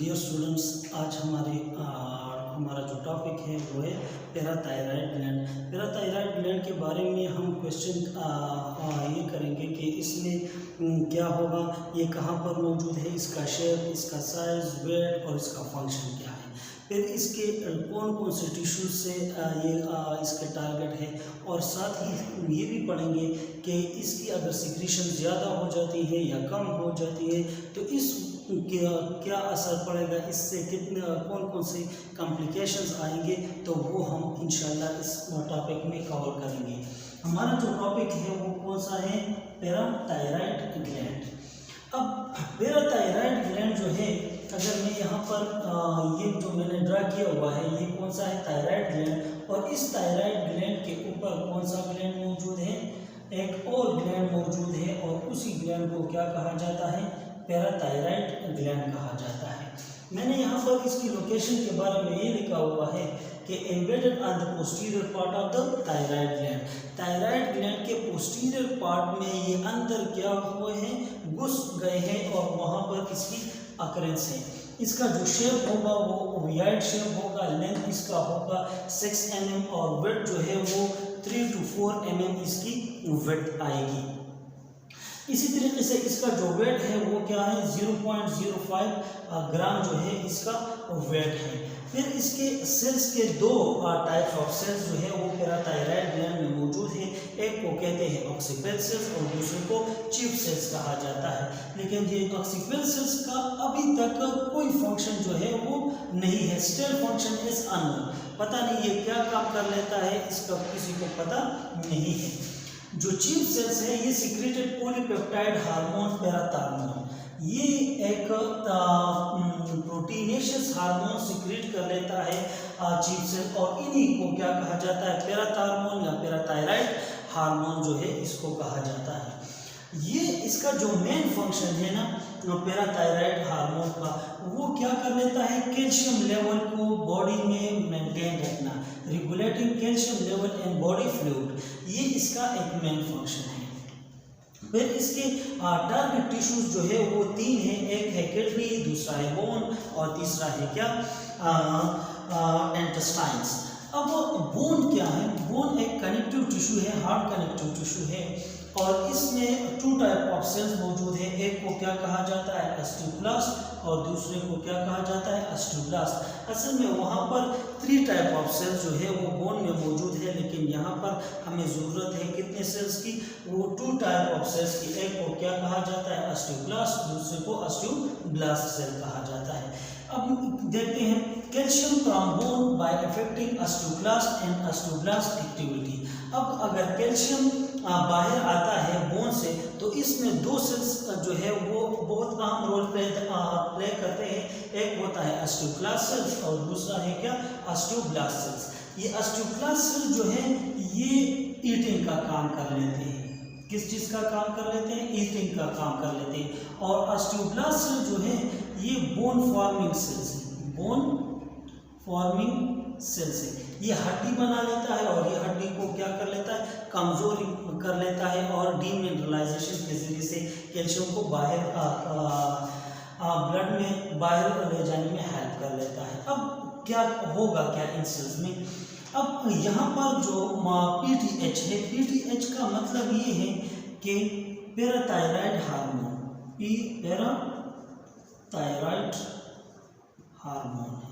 Dear students, आज हमारा जो टॉपिक है वो है पैराथायराइड ग्लैंड। पैराथायराइड ग्लैंड के बारे में हम क्वेश्चन ये करेंगे कि इसमें क्या होगा, ये कहाँ पर मौजूद है, इसका शेप, इसका साइज, वेट और इसका फंक्शन क्या है। फिर इसके कौन कौन से टिश्यूज से ये इसके टारगेट है, और साथ ही ये भी पढ़ेंगे कि इसकी अगर सिक्रीशन ज़्यादा हो जाती है या कम हो जाती है तो इस क्या असर पड़ेगा, इससे कितने कौन कौन से कॉम्प्लिकेशंस आएंगे, तो वो हम इंशाल्लाह इस टॉपिक में कवर करेंगे। हमारा जो टॉपिक है वो कौन सा है, पैराथायराइड ग्लैंड। अब पैराथायराइड ग्लैंड जो है, अगर मैं यहाँ पर ये जो मैंने ड्रा किया हुआ है, ये कौन सा है, थायराइड ग्लैंड, और इस थायराइड ग्लैंड के ऊपर कौन सा ग्लैंड मौजूद है, एक और ग्लैंड मौजूद है, और उसी ग्लैंड को क्या कहा जाता है, पैराथायराइड ग्लैंड कहा जाता है। मैंने यहाँ पर इसकी लोकेशन के बारे में ये लिखा हुआ है कि embedded on the posterior part of the thyroid gland. Thyroid gland के पोस्टीरियर पार्ट में ये अंदर क्या हुए हैं, घुस गए हैं, और वहाँ पर इसकी अकरेंस है। इसका जो शेप होगा वो ओवॉइड शेप होगा, लेंथ इसका होगा 6 mm, और वेट जो है वो 3 to 4 mm इसकी वेट आएगी। इसी तरीके से इसका जो वेट है वो क्या है, 0.05 ग्राम जो है इसका वेट है। फिर इसके सेल्स के दो टाइप्स ऑफ सेल्स जो है वो पैराथायराइड ग्लैंड में मौजूद है। एक को कहते हैं ऑक्सीपेल सेल्स और दूसरे को चीफ सेल्स कहा जाता है। लेकिन ये ऑक्सीपेल सेल्स का अभी तक कोई फंक्शन जो है वो नहीं है, स्टिल फंक्शन इज अननोन, पता नहीं ये क्या काम कर लेता है, इसका किसी को पता नहीं है। जो चीफ सेल्स है ये सीक्रेटेड पॉलीपेप्टाइड हार्मोन पैराथार्मोन, ये एक प्रोटीनेशियस हार्मोन सीक्रेट कर लेता है चीफ सेल, और इन्हीं को क्या कहा जाता है, पैराथार्मोन या पैराथायराइड हार्मोन जो है इसको कहा जाता है। ये इसका जो मेन फंक्शन है ना पैराथायराइड हार्मोन का, वो क्या कर लेता है, कैल्शियम लेवल को बॉडी में मेंटेन रखना, regulating calcium level in body fluid, ये इसका एक मेन फंक्शन है। फिर इसके टारगेट टिश्यूज जो है वो 3 है, एक है किडनी, दूसरा है बोन, और तीसरा है क्या, इंटेस्टाइन्स। अब बोन क्या है, बोन एक कनेक्टिव टिश्यू है, हार्ड कनेक्टिव टिश्यू है, और इसमें 2 टाइप ऑफ सेल्स मौजूद है। एक को क्या कहा जाता है, ऑस्टियोब्लास्ट, और दूसरे को क्या कहा जाता है, ऑस्टियोब्लास्ट। असल में वहाँ पर 3 टाइप ऑफ सेल्स जो है वो बोन में मौजूद है, लेकिन यहाँ पर हमें ज़रूरत है कितने सेल्स की, वो 2 टाइप ऑफ सेल्स की। एक को क्या कहा जाता है, ऑस्टियोब्लास्ट, दूसरे को ऑस्टियोब्लास्ट सेल कहा जाता है। अब देखते हैं calcium from bone by affecting osteoblast and osteoblast activity. अब अगर कैल्शियम बाहर आता है बोन से, तो इसमें 2 सेल्स जो है वो बहुत अहम रोल प्ले करते हैं। एक होता है ऑस्टियोक्लास्ट सेल्स और दूसरा है क्या, ऑस्टियोब्लास्ट सेल्स। ये ऑस्टियोक्लास्ट सेल जो है ये ईटिंग का काम कर लेते हैं। किस चीज़ का काम कर लेते हैं, ईटिंग का काम कर लेते हैं। और ऑस्टियोब्लास्ट सेल जो है ये बोन फॉर्मिंग सेल्स है, बोन फॉर्मिंग सेल्स है। ये हड्डी बना लेता है, और ये हड्डी को क्या कर लेता है, कमजोर कर लेता है, और डीमिनरलाइजेशन के जरिए से कैल्शियम को बाहर ब्लड में बाहर ले जाने में हेल्प कर लेता है। अब क्या होगा क्या इन सेल्स में, अब यहाँ पर जो PTH है, PTH का मतलब ये है कि पैराथायराइड हार्मोन, पैराथायराइड हार्मोन है।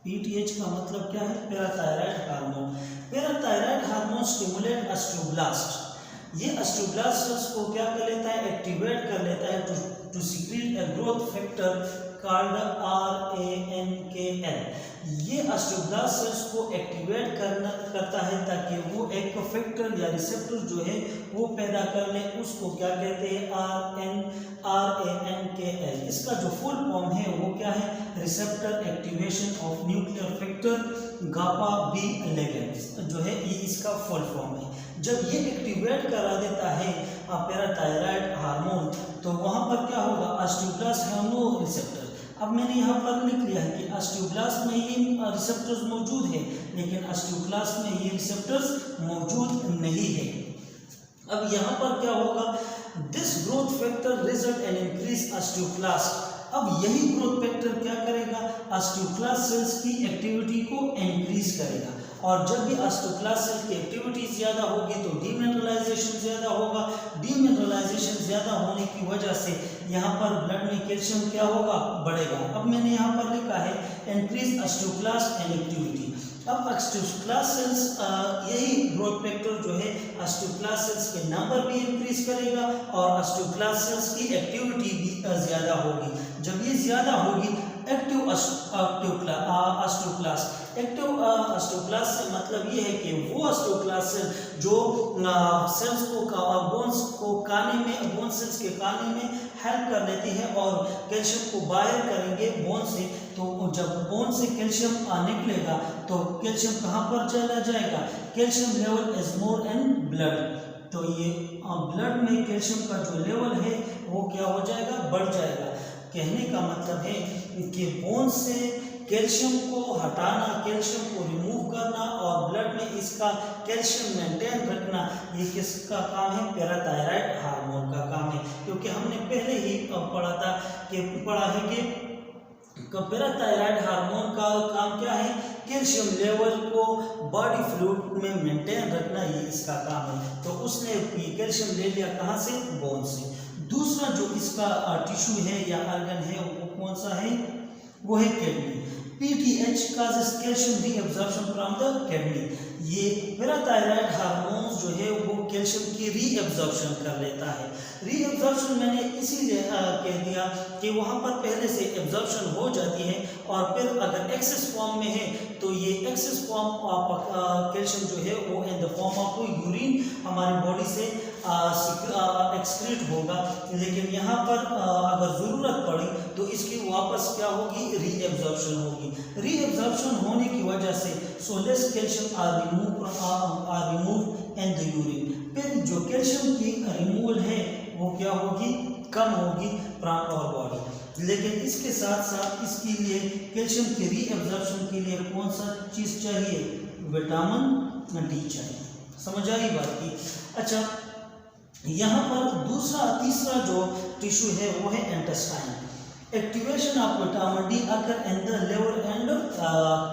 PTH का मतलब क्या है, parathyroid hormone. Parathyroid hormone stimulate osteoblast, ये ऑस्टियोब्लास्ट सेल्स को क्या कर लेता है, एक्टिवेट कर लेता है to secrete a growth factor called RANKL। ये ऑस्टियोब्लास्ट सेल्स को एक्टिवेट करता है ताकि वो एक फैक्टर या रिसेप्टर जो है वो पैदा कर ले, उसको क्या कहते हैं, RANKL। इसका जो फुल फॉर्म है वो क्या है, receptor activation of nuclear factor kappa B ligand जो है, ये इसका फुल फॉर्म है। जब ये एक्टिवेट करा देता है पैराथायराइड हार्मोन, तो वहाँ पर क्या होगा, ऑस्टियोब्लास्ट हार्मोन रिसेप्टर। अब मैंने यहाँ पर लिख लिया है कि ऑस्टियोब्लास्ट में ये रिसेप्टर्स मौजूद है, लेकिन ऑस्टियोक्लास्ट में ये रिसेप्टर्स मौजूद नहीं है। अब यहाँ पर क्या होगा, this growth factor result in increase osteoclast. अब यही ग्रोथ फैक्टर क्या करेगा, ऑस्टियोक्लास्ट सेल्स की एक्टिविटी को इंक्रीज करेगा, और जब भी ऑस्टियोक्लास्ट सेल की एक्टिविटी ज़्यादा होगी तो डीमिनरलाइजेशन ज़्यादा होगा। डीमिनरलाइजेशन ज़्यादा होने की वजह से यहाँ पर ब्लड में कैल्शियम क्या होगा, बढ़ेगा। अब मैंने यहाँ पर लिखा है इंक्रीज ऑस्टियोक्लास्ट एंड एक्टिविटी। अब ऑस्टियोक्लास्ट सेल्स यही ग्रोथ फैक्टर जो है ऑस्टियोक्लास्ट सेल्स के नंबर भी इंक्रीज करेगा और ऑस्टियोक्लास्ट सेल्स की एक्टिविटी भी ज़्यादा होगी। जब ये ज़्यादा होगी एक्टिव ऑस्टियोक्लास्ट, एक्टिव ऑस्टियोक्लास्ट से मतलब ये है कि वो ऑस्टियोक्लास्ट सेल जो सेल्स को बोन्स को काने में, बोन सेल्स के काने में हेल्प कर लेती है और कैल्शियम को बाहर करेंगे बोन से। तो जब बोन से कैल्शियम निकलेगा तो कैल्शियम कहाँ पर चला जाएगा, calcium level is more in blood. तो ये ब्लड में कैल्शियम का जो लेवल है वो क्या हो जाएगा, बढ़ जाएगा। कहने का मतलब है कि बोन से कैल्शियम को हटाना, कैल्शियम को रिमूव करना और ब्लड में इसका कैल्शियम मेंटेन रखना, ये किसका काम है, पैराथायराइड हार्मोन का काम है। क्योंकि हमने पहले ही पढ़ा है कि पैराथायराइड हार्मोन का काम क्या है, कैल्शियम लेवल को बॉडी फ्लूइड में मेंटेन रखना, ये इसका काम है। तो उसने ये कैल्शियम ले लिया कहाँ से, बोन से। दूसरा जो इसका टिश्यू है या ऑर्गन है वो कौन सा है, वो है kidney. PTH causes calcium reabsorption from the kidney। ये पैराथायराइड हार्मोन जो है वो कैल्शियम की रीएब्जॉर्प्शन कर लेता है। रीएब्जॉर्प्शन मैंने इसीलिए कह दिया कि वहाँ पर पहले से एब्जॉर्प्शन हो जाती है और फिर अगर एक्सेस फॉर्म में है तो ये एक्सेस फॉर्म ऑफ कैल्शियम जो है वो in the form of urine हमारी बॉडी से एक्सक्रीट होगा। लेकिन यहाँ पर अगर ज़रूरत पड़ी तो इसकी वापस क्या होगी, रीएब्जॉर्प्शन होगी। रीएब्जॉर्प्शन होने की वजह से so less calcium are remove in the urine. फिर जो कैल्शियम की रिमूवल है वो क्या होगी, कम होगी प्राण और बॉडी। लेकिन इसके साथ साथ इसके लिए कैल्शियम की रीएब्जॉर्प्शन के लिए कौन सा चीज़ चाहिए, विटामिन डी चाहिए। समझ आई बात की। अच्छा, यहाँ पर तीसरा जो टिश्यू है वो है intestine. Activation of vitamin D occur in the liver and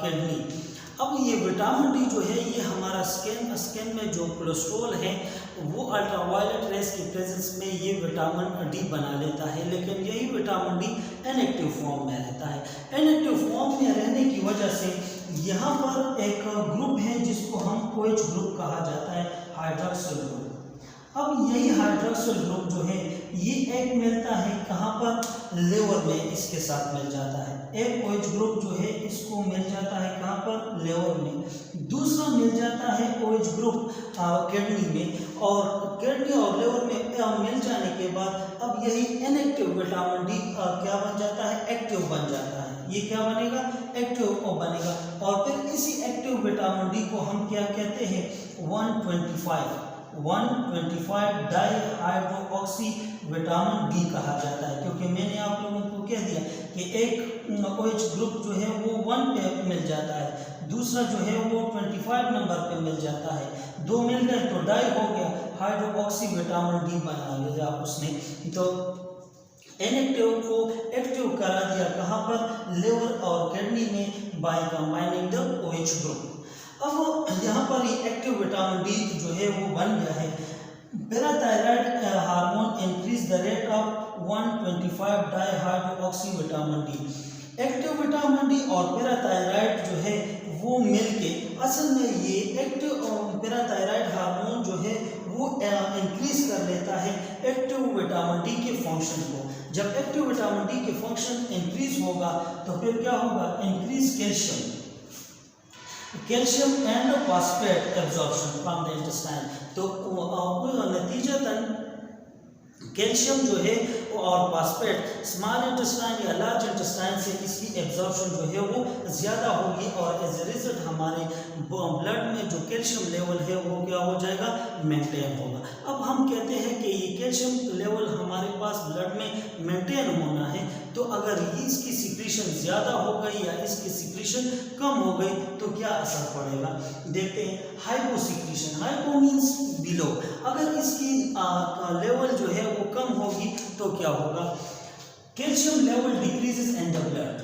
kidney. अब ये विटामिन डी जो है ये हमारा स्किन में जो कोलेस्ट्रॉल है वो अल्ट्रावायलेट रेस की प्रेजेंस में ये विटामिन डी बना लेता है। लेकिन यही विटामिन डी इनएक्टिव फॉर्म में रहता है। इनएक्टिव फॉर्म में रहने की वजह से यहाँ पर एक ग्रुप है जिसको हम OH ग्रुप कहा जाता है, हाइड्रोक्सिल ग्रुप। अब यही हाइड्रोक्सिल ग्रुप जो है ये एक मिलता है कहाँ पर, लिवर में इसके साथ मिल जाता है। एक OH ग्रुप जो है इसको मिल जाता है कहाँ पर, लिवर में। दूसरा मिल जाता है OH ग्रुप किडनी में, और किडनी और लिवर में मिल जाने के बाद अब यही इनएक्टिव विटामिन डी क्या बन जाता है, एक्टिव बन जाता है। ये क्या बनेगा, एक्टिव बनेगा। और फिर इसी एक्टिव विटामिन डी को हम क्या कहते हैं, 125 डाईहाइड्रोक्सी विटामिन डी कहा जाता है। क्योंकि मैंने आप लोगों को कह दिया कि एक OH ग्रुप जो है वो 1 पे मिल जाता है, दूसरा जो है वो 25 नंबर पे मिल जाता है। 2 मिल गए तो डाई हो गया, हाइड्रोक्सी विटामिन डी बना लिया उसने। तो इनएक्टिव को एक्टिव करा दिया कहाँ पर, लिवर और किडनी में, by combining the OH group. अब यहाँ पर ये एक्टिव विटामिन डी जो है वो बन गया है। Parathyroid hormone increase the rate of 125 dihydroxy vitamin D. Active vitamin D और पैराथायराइड जो है वो मिलके असल में ये एक्टिव पैराथायराइड हार्मोन जो है वो इंक्रीज कर लेता है एक्टिव विटामिन डी के फंक्शन को। जब एक्टिव विटामिन डी के फंक्शन इंक्रीज होगा तो फिर क्या होगा, increase calcium and phosphate absorption from the intestine. तो नतीजतन कैल्शियम जो है और फॉस्फेट स्मॉल इंटेस्टाइन या लार्ज इंटेस्टाइन से इसकी एब्जॉर्प्शन जो है वो ज़्यादा होगी और एज ए रिजल्ट हमारे ब्लड में जो कैल्शियम लेवल है वो क्या हो जाएगा, मेंटेन होगा। अब हम कहते हैं कि ये कैल्शियम लेवल हमारे पास ब्लड में मेंटेन होना है, तो अगर इसकी सिक्रीशन ज़्यादा हो गई या इसकी सिक्रीशन कम हो गई तो क्या असर पड़ेगा, देखते हैं। Hypo secretion, hypo means below, अगर इसकी लेवल जो है वो कम होगी तो क्या होगा, calcium level decreases in the blood,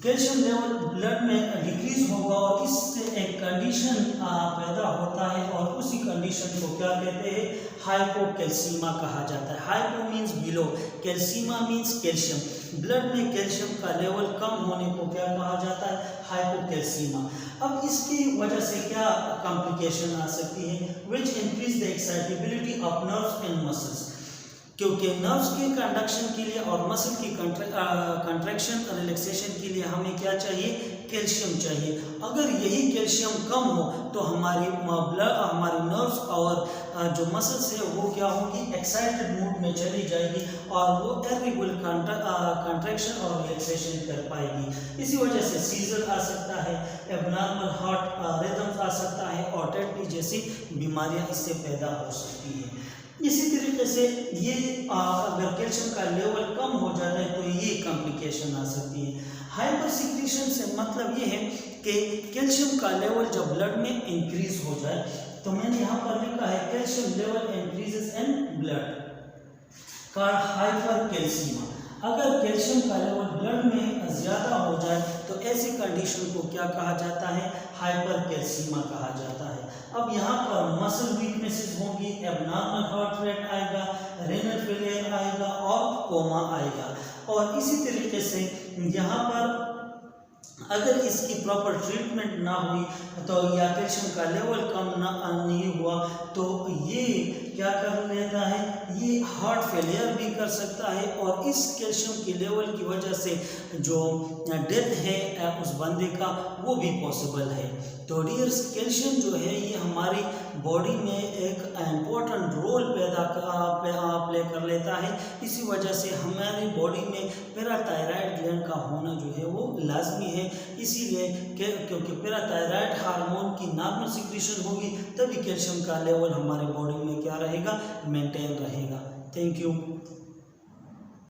calcium level blood में डिक्रीज होगा और इससे एक कंडीशन पैदा होता है और उसी कंडीशन को क्या कहते हैं, हाइपोकैल्सीमा कहा जाता है। Hypo means below, calcemia means calcium. Blood में कैल्शियम का लेवल कम होने को क्या कहा जाता है, हाइपोकैल्सीमा। अब इसकी वजह से क्या कॉम्प्लिकेशन आ सकती है, which increase the excitability of nerves and muscles, क्योंकि नर्व्स के कंडक्शन के लिए और मसल की कंट्रैक्शन और रिलैक्सेशन के लिए हमें क्या चाहिए, कैल्शियम चाहिए। अगर यही कैल्शियम कम हो तो हमारी नर्व्स और जो मसल्स है वो क्या होगी, एक्साइटेड मूड में चली जाएगी और वो इर्रेगुलर कंट्रैक्शन और रिलैक्सेशन कर पाएगी। इसी वजह से सीजर आ सकता है, एबनॉर्मल हार्ट रिदम्स आ सकता है और टेटनी जैसी बीमारियां इससे पैदा हो सकती हैं। इसी तरीके से ये अगर कैल्शियम का लेवल कम हो जाता है तो ये कॉम्प्लिकेशन आ सकती है। हाइपर सिक्रीशन से मतलब ये है कि कैल्शियम का लेवल जब ब्लड में इंक्रीज हो जाए, तो मैंने यहाँ पर लिखा है calcium level increases in blood called hypercalcemia. अगर कैल्शियम का लेवल ब्लड में ज़्यादा हो जाए तो ऐसी कंडीशन को क्या कहा जाता है, हाइपरकैल्सीमा कहा जाता है। अब यहाँ पर मसल वीकनेसेस होंगी, एबनॉर्मल हार्ट रेट आएगा, रेनल फेलियर आएगा और कोमा आएगा। और इसी तरीके से यहाँ पर अगर इसकी प्रॉपर ट्रीटमेंट ना हुई तो या कैल्शियम का लेवल कम नहीं हुआ तो ये क्या कर लेता है, ये हार्ट फेलियर भी कर सकता है और इस कैल्शियम के लेवल की वजह से जो डेथ है उस बंदे का वो भी पॉसिबल है। तो डियर्स, कैल्शियम जो है ये हमारी बॉडी में एक इम्पोर्टेंट रोल प्ले कर लेता है। इसी वजह से हमारी बॉडी में पैराथायराइड ग्लैंड का होना जो है वो लाजमी है। इसीलिए क्योंकि पैराथायराइड हार्मोन की नॉर्मल सिक्रीशन होगी तभी कैल्शियम का लेवल हमारे बॉडी में क्या रहेगा, मेंटेन रहेगा। Thank you.